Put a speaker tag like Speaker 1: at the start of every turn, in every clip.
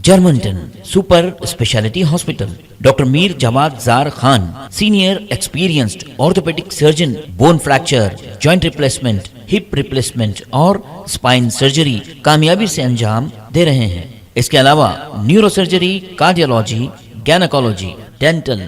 Speaker 1: Germantown Super Speciality Hospital. Dr. Mir Jawad Zar Khan, Senior Experienced Orthopedic Surgeon, Bone Fracture, Joint Replacement, Hip Replacement اور Spine Surgery کامیابی سے انجام دے رہے ہیں. اس کے علاوہ نیورو سرجری، کارڈیالوجی، گینیکولوجی، ڈینٹل.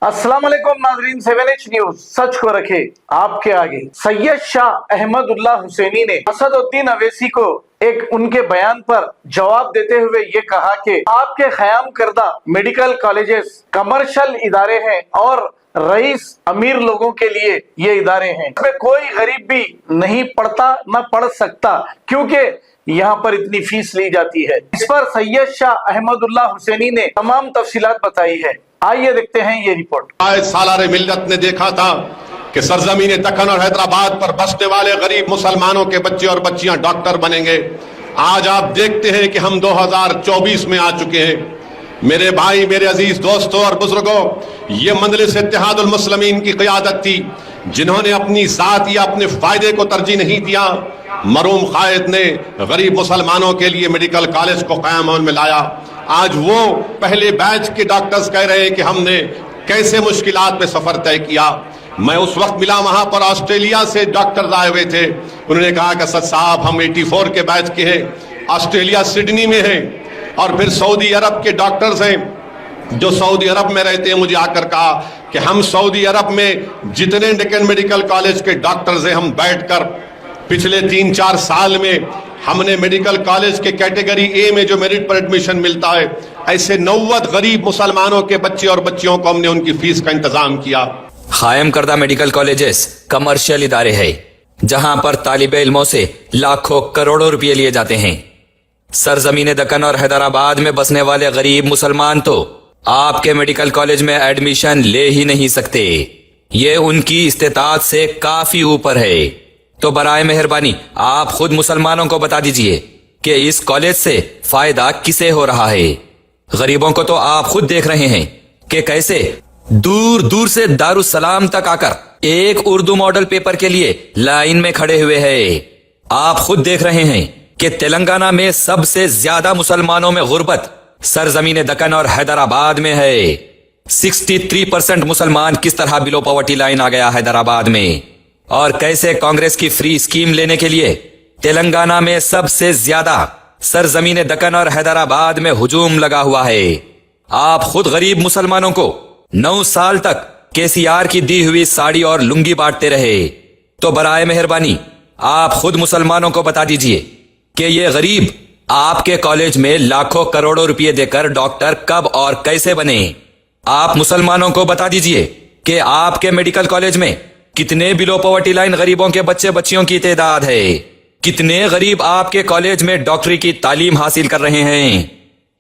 Speaker 2: السلام علیکم ناظرین، 7H نیوز سچ کو رکھے آپ کے آگے. سید شاہ احمد اللہ حسینی نے اسد الدین اویسی کو ایک ان کے بیان پر جواب دیتے ہوئے یہ کہا کہ آپ کے قیام کردہ میڈیکل کالجز کمرشل ادارے ہیں اور رئیس امیر لوگوں کے لیے یہ ادارے ہیں. اس میں کوئی غریب بھی نہیں پڑھتا نہ پڑھ سکتا کیونکہ یہاں پر اتنی فیس لی جاتی ہے. اس پر سید شاہ احمد اللہ حسینی نے تمام تفصیلات بتائی ہے. آئیے دیکھتے ہیں یہ رپورٹ.
Speaker 3: سالار ملت نے دیکھا تھا کہ سرزمین دکن اور حیدرآباد پر بسنے والے غریب مسلمانوں کے بچے اور بچیاں ڈاکٹر بنیں گے. آج آپ دیکھتے ہیں کہ ہم 2024 میں آ چکے ہیں. میرے بھائی، میرے عزیز دوستوں اور بزرگوں، یہ مجلس اتحاد المسلمین کی قیادت تھی جنہوں نے اپنی ذات یا اپنے فائدے کو ترجیح نہیں دیا. مرحوم قائد نے غریب مسلمانوں کے لیے میڈیکل کالج کو قیام میں لایا. آج وہ پہلے بیچ کے ڈاکٹرز کہہ رہے ہیں کہ ہم نے کیسے مشکلات میں سفر طے کیا. میں اس وقت ملا، وہاں پر آسٹریلیا سے ڈاکٹرز آئے ہوئے تھے. انہوں نے کہا کہ اسد صاحب ہم 84 کے بیچ کے ہیں، آسٹریلیا سڈنی میں ہیں، اور پھر سعودی عرب کے ڈاکٹرز ہیں جو سعودی عرب میں رہتے ہیں. مجھے آ کر کہا کہ ہم سعودی عرب میں جتنے ڈکن میڈیکل کالج کے ڈاکٹرز ہیں، ہم بیٹھ کر پچھلے 3-4 سال میں ہم نے میڈیکل کالج کے کیٹیگری اے میں جو میرٹ پر ایڈمیشن ملتا ہے، ایسے 90 غریب مسلمانوں کے بچے اور بچیوں کو ہم نے ان کی فیس کا انتظام کیا.
Speaker 4: قائم کردہ میڈیکل کالجز کمرشل ادارے ہیں جہاں پر طالب علموں سے لاکھوں کروڑوں روپے لیے جاتے ہیں. سرزمین دکن اور حیدرآباد میں بسنے والے غریب مسلمان تو آپ کے میڈیکل کالج میں ایڈمیشن لے ہی نہیں سکتے. یہ ان کی استطاعت سے کافی اوپر ہے. تو برائے مہربانی آپ خود مسلمانوں کو بتا دیجئے کہ اس کالج سے فائدہ کسے ہو رہا ہے. غریبوں کو تو آپ خود دیکھ رہے ہیں کہ کیسے دور دور سے دارالسلام تک آ کر ایک اردو ماڈل پیپر کے لیے لائن میں کھڑے ہوئے ہیں. آپ خود دیکھ رہے ہیں کہ تلنگانہ میں سب سے زیادہ مسلمانوں میں غربت سرزمین دکن اور حیدرآباد میں ہے. 63% مسلمان کس طرح بلو پاورٹی لائن آ گیا حیدرآباد میں، اور کیسے کانگریس کی فری اسکیم لینے کے لیے تلنگانہ میں سب سے زیادہ سرزمین دکن اور حیدرآباد میں ہجوم لگا ہوا ہے. آپ خود غریب مسلمانوں کو 9 سال تک KCR کی دی ہوئی ساڑی اور لنگی بانٹتے رہے. تو برائے مہربانی آپ خود مسلمانوں کو بتا دیجئے کہ یہ غریب آپ کے کالج میں لاکھوں کروڑوں روپے دے کر ڈاکٹر کب اور کیسے بنے. آپ مسلمانوں کو بتا دیجئے کہ آپ کے میڈیکل کالج میں کتنے بلو پاورٹی لائن غریبوں کے بچے بچیوں کی تعداد ہے. کتنے غریب آپ کے کالج میں ڈاکٹری کی تعلیم حاصل کر رہے ہیں.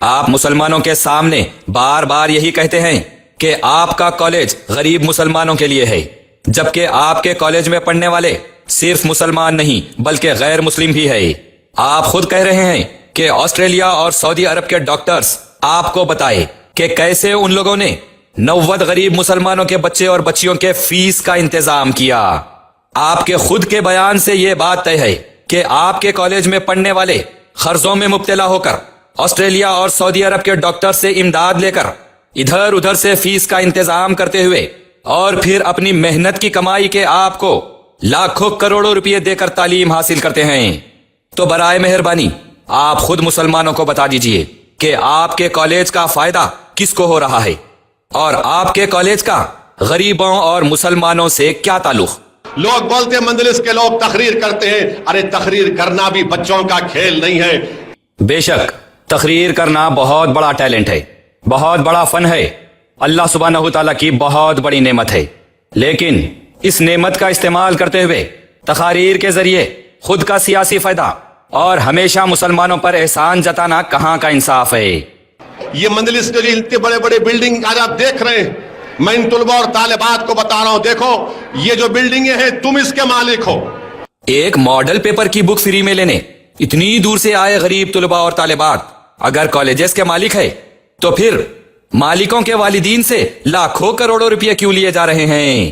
Speaker 4: آپ مسلمانوں کے سامنے بار بار یہی کہتے ہیں کہ آپ کا کالج غریب مسلمانوں کے لیے ہے، جبکہ آپ کے کالج میں پڑھنے والے صرف مسلمان نہیں بلکہ غیر مسلم بھی ہے. آپ خود کہہ رہے ہیں کہ آسٹریلیا اور سعودی عرب کے ڈاکٹرز آپ کو بتائے کہ کیسے ان لوگوں نے 90 غریب مسلمانوں کے بچے اور بچیوں کے فیس کا انتظام کیا. آپ کے خود کے بیان سے یہ بات طے ہے کہ آپ کے کالج میں پڑھنے والے قرضوں میں مبتلا ہو کر آسٹریلیا اور سعودی عرب کے ڈاکٹر سے امداد لے کر ادھر ادھر سے فیس کا انتظام کرتے ہوئے اور پھر اپنی محنت کی کمائی کے آپ کو لاکھوں کروڑوں روپے دے کر تعلیم حاصل کرتے ہیں. تو برائے مہربانی آپ خود مسلمانوں کو بتا دیجئے کہ آپ کے کالج کا فائدہ کس کو ہو رہا ہے اور آپ کے کالج کا غریبوں اور مسلمانوں سے کیا تعلق.
Speaker 3: لوگ بولتے ہیں مجلس کے لوگ تقریر کرتے ہیں. ارے تقریر کرنا بھی بچوں کا کھیل نہیں ہے.
Speaker 4: بے شک تقریر کرنا بہت بڑا ٹیلنٹ ہے، بہت بڑا فن ہے، اللہ سبحانہ تعالیٰ کی بہت بڑی نعمت ہے. لیکن اس نعمت کا استعمال کرتے ہوئے تقاریر کے ذریعے خود کا سیاسی فائدہ اور ہمیشہ مسلمانوں پر احسان جتانا کہاں کا انصاف ہے.
Speaker 3: یہ مجلس کے جو اتنے بڑے بڑے بلڈنگ آج آپ دیکھ رہے ہیں، میں ان طلباء اور طالبات کو بتا رہا ہوں، دیکھو یہ جو بلڈنگیں ہیں تم اس کے مالک ہو.
Speaker 4: ایک ماڈل پیپر کی بک فری میں لینے اتنی دور سے آئے غریب طلباء اور طالبات اگر کالجز کے مالک ہے تو پھر مالکوں کے والدین سے لاکھوں کروڑوں روپے کیوں لیے جا رہے ہیں.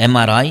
Speaker 1: MRI,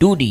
Speaker 1: 2D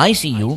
Speaker 1: ICU